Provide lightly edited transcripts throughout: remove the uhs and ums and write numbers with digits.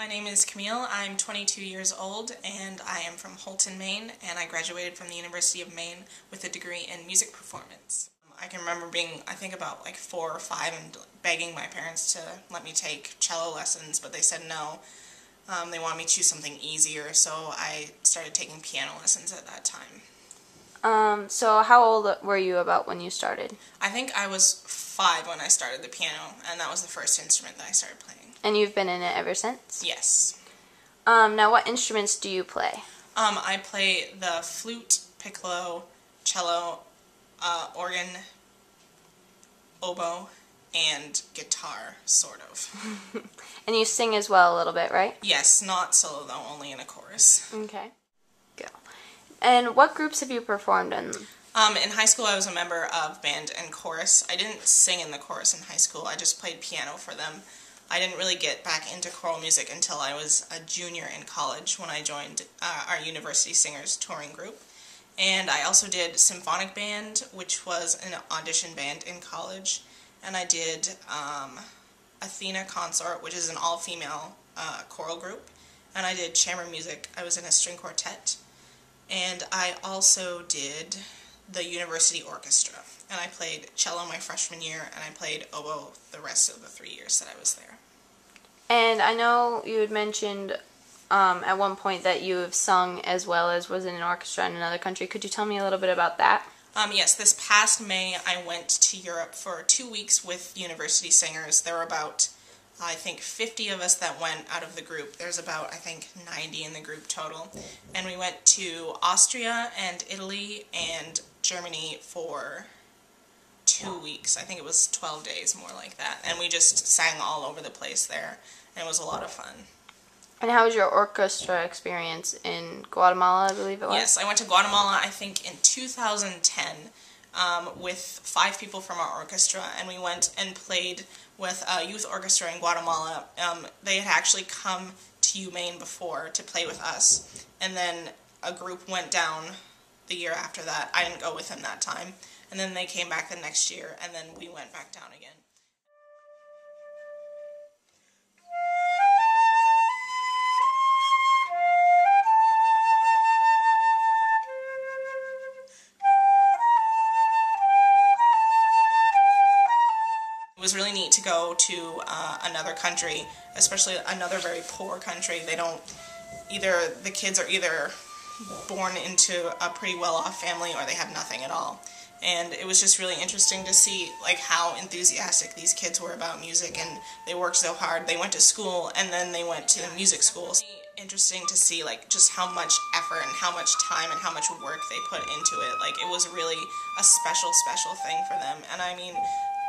name is Camille. I'm 22 years old and I am from Holton, Maine, and I graduated from the University of Maine with a degree in music performance. I can remember being, I think about like 4 or 5 and begging my parents to let me take cello lessons, but they said no. They wanted me to choose something easier, so I started taking piano lessons at that time. So how old were you about when you started? I think I was 5 when I started the piano, and that was the first instrument that I started playing. And you've been in it ever since? Yes. Now what instruments do you play? I play the flute, piccolo, cello, organ, oboe, and guitar, sort of. And you sing as well a little bit, right? Yes, not solo though, only in a chorus. Okay. Go. And what groups have you performed in? In high school I was a member of band and chorus. I didn't sing in the chorus in high school, I just played piano for them. I didn't really get back into choral music until I was a junior in college when I joined our university singers touring group. And I also did symphonic band, which was an audition band in college. And I did Athena Consort, which is an all-female choral group. And I did chamber music. I was in a string quartet. And I also did the university orchestra. And I played cello my freshman year, and I played oboe the rest of the 3 years that I was there. And I know you had mentioned at one point that you have sung as well as was in an orchestra in another country. Could you tell me a little bit about that? Yes, this past May I went to Europe for 2 weeks with university singers. There were about, I think, 50 of us that went out of the group. There's about, I think, 90 in the group total. And we went to Austria and Italy and Germany for 2 weeks. I think it was 12 days, more like that. And we just sang all over the place there, and it was a lot of fun. And how was your orchestra experience in Guatemala, I believe it was? Yes, I went to Guatemala, I think, in 2010 with 5 people from our orchestra, and we went and played with a youth orchestra in Guatemala. They had actually come to UMaine before to play with us, and then a group went down the year after that. I didn't go with them that time. And then they came back the next year, and then we went back down again. It was really neat to go to another country, especially another very poor country. They don't, the kids are either born into a pretty well-off family or they have nothing at all. And it was just really interesting to see like how enthusiastic these kids were about music, and they worked so hard. They went to school and then they went to the music schools. Interesting to see like just how much effort and how much time and how much work they put into it. Like it was really a special thing for them. And I mean,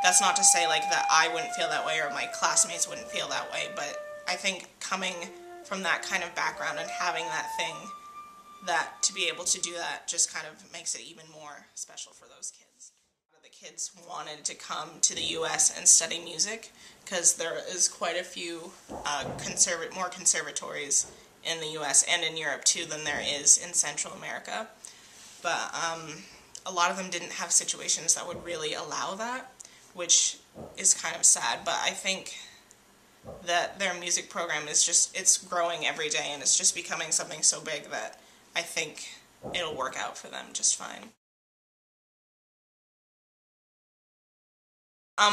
that's not to say like that I wouldn't feel that way or my classmates wouldn't feel that way, but I think coming from that kind of background and having that thing, that to be able to do that just kind of makes it even more special for those kids. The kids wanted to come to the U.S. and study music because there is quite a few more conservatories in the U.S. and in Europe too than there is in Central America. But a lot of them didn't have situations that would really allow that, which is kind of sad. But I think that their music program is just, it's growing every day, and it's just becoming something so big that I think it'll work out for them just fine.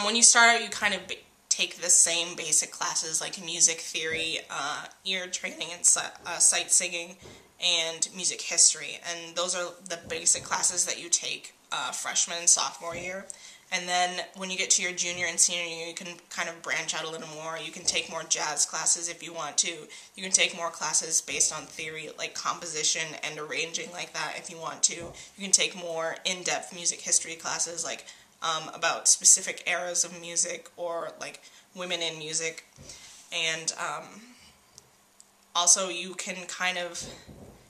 When you start out, you kind of take the same basic classes like music theory, ear training, and sight singing, and music history. And those are the basic classes that you take freshman and sophomore year. And then when you get to your junior and senior year, you can kind of branch out a little more. You can take more jazz classes if you want to. You can take more classes based on theory, like composition and arranging like that if you want to. You can take more in-depth music history classes like about specific eras of music or like women in music. And also you can kind of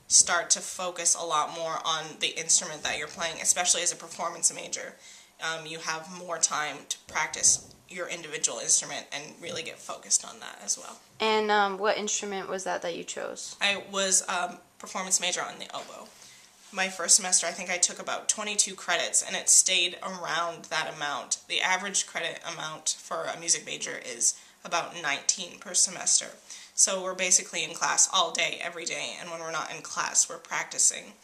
start to focus a lot more on the instrument that you're playing, especially as a performance major. You have more time to practice your individual instrument and really get focused on that as well. And what instrument was that you chose? I was a performance major on the oboe. My first semester I think I took about 22 credits, and it stayed around that amount. The average credit amount for a music major is about 19 per semester. So we're basically in class all day, every day, and when we're not in class, we're practicing.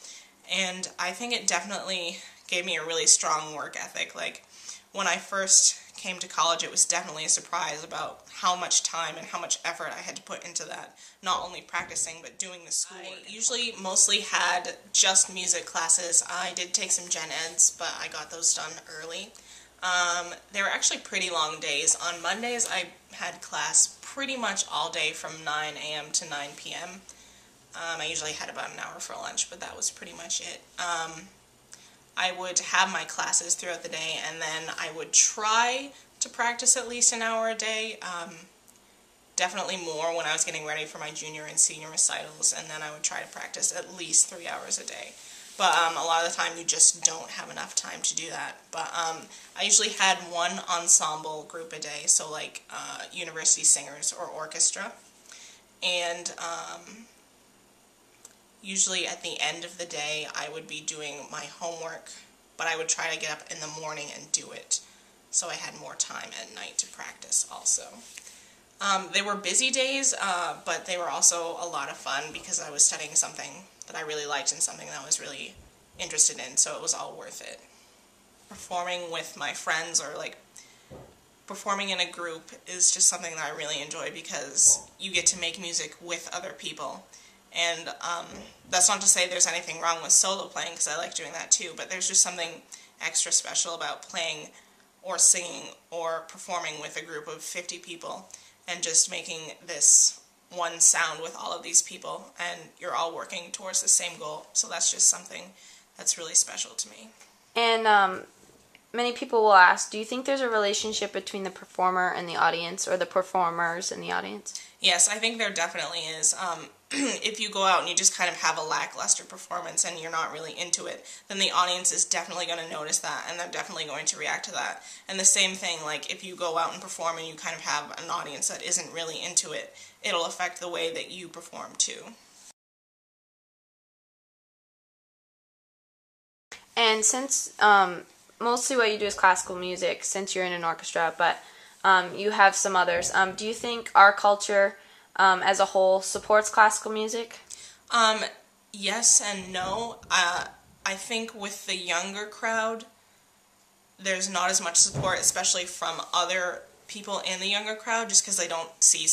And I think it definitely gave me a really strong work ethic. Like, when I first came to college, it was definitely a surprise about how much time and how much effort I had to put into that. Not only practicing, but doing the schoolwork. I usually mostly had just music classes. I did take some gen eds, but I got those done early. They were actually pretty long days. On Mondays, I had class pretty much all day from 9 a.m. to 9 p.m. I usually had about an hour for lunch, but that was pretty much it. I would have my classes throughout the day, and then I would try to practice at least an hour a day. Definitely more when I was getting ready for my junior and senior recitals, and then I would try to practice at least 3 hours a day. But a lot of the time you just don't have enough time to do that. But I usually had one ensemble group a day, so like university singers or orchestra. And usually at the end of the day I would be doing my homework, but I would try to get up in the morning and do it, so I had more time at night to practice also. They were busy days, but they were also a lot of fun because I was studying something that I really liked and something that I was really interested in, so it was all worth it. Performing with my friends or like performing in a group is just something that I really enjoy because you get to make music with other people. And that's not to say there's anything wrong with solo playing, because I like doing that too, but there's just something extra special about playing or singing or performing with a group of 50 people and just making this one sound with all of these people, and you're all working towards the same goal. So that's just something that's really special to me. And many people will ask, do you think there's a relationship between the performer and the audience, or the performers and the audience? Yes, I think there definitely is. If you go out and you just kind of have a lackluster performance and you're not really into it, then the audience is definitely going to notice that, and they're definitely going to react to that. And the same thing, like if you go out and perform and you kind of have an audience that isn't really into it, it'll affect the way that you perform too. And since mostly what you do is classical music, since you're in an orchestra, but you have some others, do you think our culture as a whole supports classical music? Yes and no. I think with the younger crowd, there's not as much support, especially from other people in the younger crowd, just because they don't see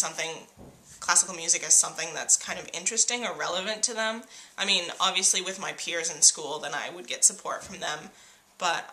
classical music as something that's kind of interesting or relevant to them. I mean, obviously with my peers in school, then I would get support from them, but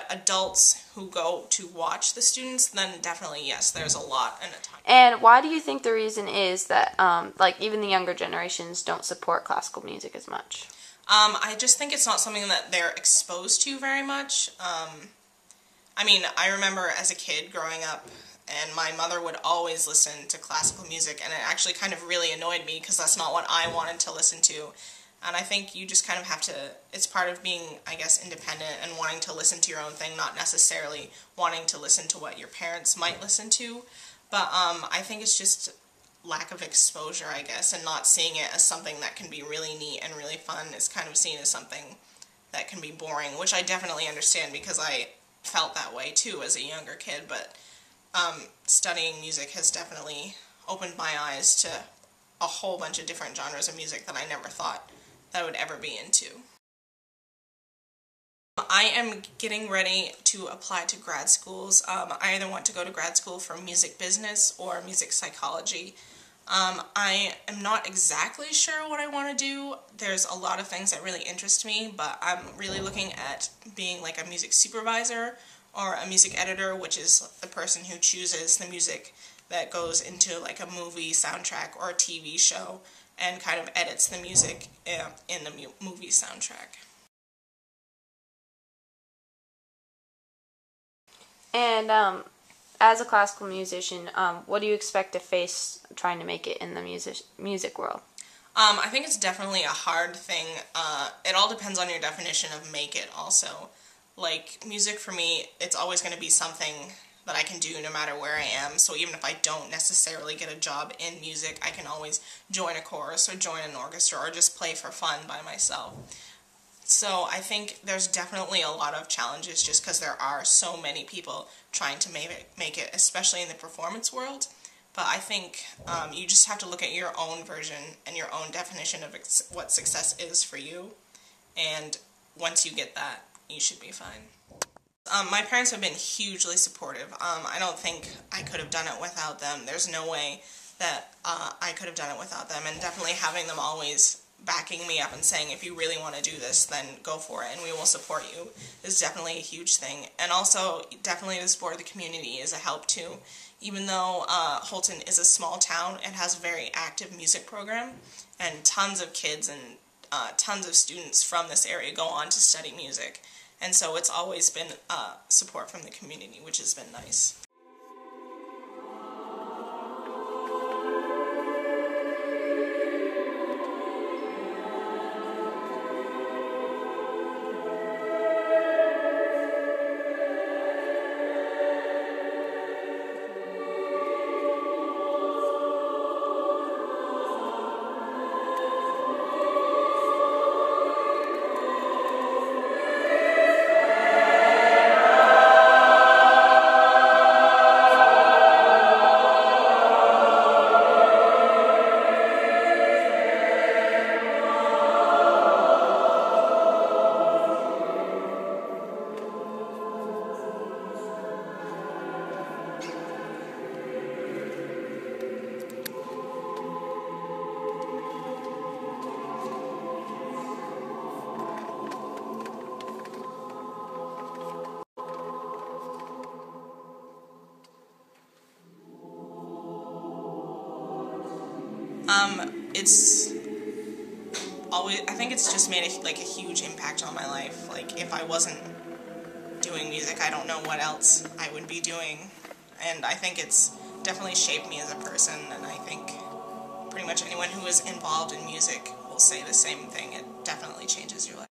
adults who go to watch the students, then definitely yes, there's a lot and a time. And why do you think the reason is that like even the younger generations don't support classical music as much? I just think it's not something that they're exposed to very much. I mean, I remember as a kid growing up, and my mother would always listen to classical music, and it actually kind of really annoyed me because that's not what I wanted to listen to. And I think you just kind of have to, it's part of being, I guess, independent and wanting to listen to your own thing, not necessarily wanting to listen to what your parents might listen to. But I think it's just lack of exposure, I guess, and not seeing it as something that can be really neat and really fun. It's kind of seen as something that can be boring, which I definitely understand because I felt that way too as a younger kid. But studying music has definitely opened my eyes to a whole bunch of different genres of music that I never thought that I would ever be into. I am getting ready to apply to grad schools. I either want to go to grad school for music business or music psychology. I am not exactly sure what I want to do. There's a lot of things that really interest me, but I'm really looking at being like a music supervisor or a music editor, which is the person who chooses the music that goes into like a movie soundtrack or a TV show and kind of edits the music in the movie soundtrack. And as a classical musician, what do you expect to face trying to make it in the music world? I think it's definitely a hard thing. It all depends on your definition of make it also. Like, music for me, it's always going to be something that I can do no matter where I am, so even if I don't necessarily get a job in music, I can always join a chorus or join an orchestra or just play for fun by myself. So I think there's definitely a lot of challenges just because there are so many people trying to make it, especially in the performance world. But I think you just have to look at your own version and your own definition of what success is for you, and once you get that, you should be fine. My parents have been hugely supportive. I don't think I could have done it without them. There's no way that I could have done it without them, and definitely having them always backing me up and saying, if you really want to do this, then go for it and we will support you, is definitely a huge thing. And also, definitely the support of the community is a help too. Even though Holton is a small town, it has a very active music program, and tons of kids and tons of students from this area go on to study music. And so it's always been support from the community, which has been nice. It's always, I think it's just made a huge impact on my life. Like, if I wasn't doing music, I don't know what else I would be doing. And I think it's definitely shaped me as a person, and I think pretty much anyone who is involved in music will say the same thing. It definitely changes your life.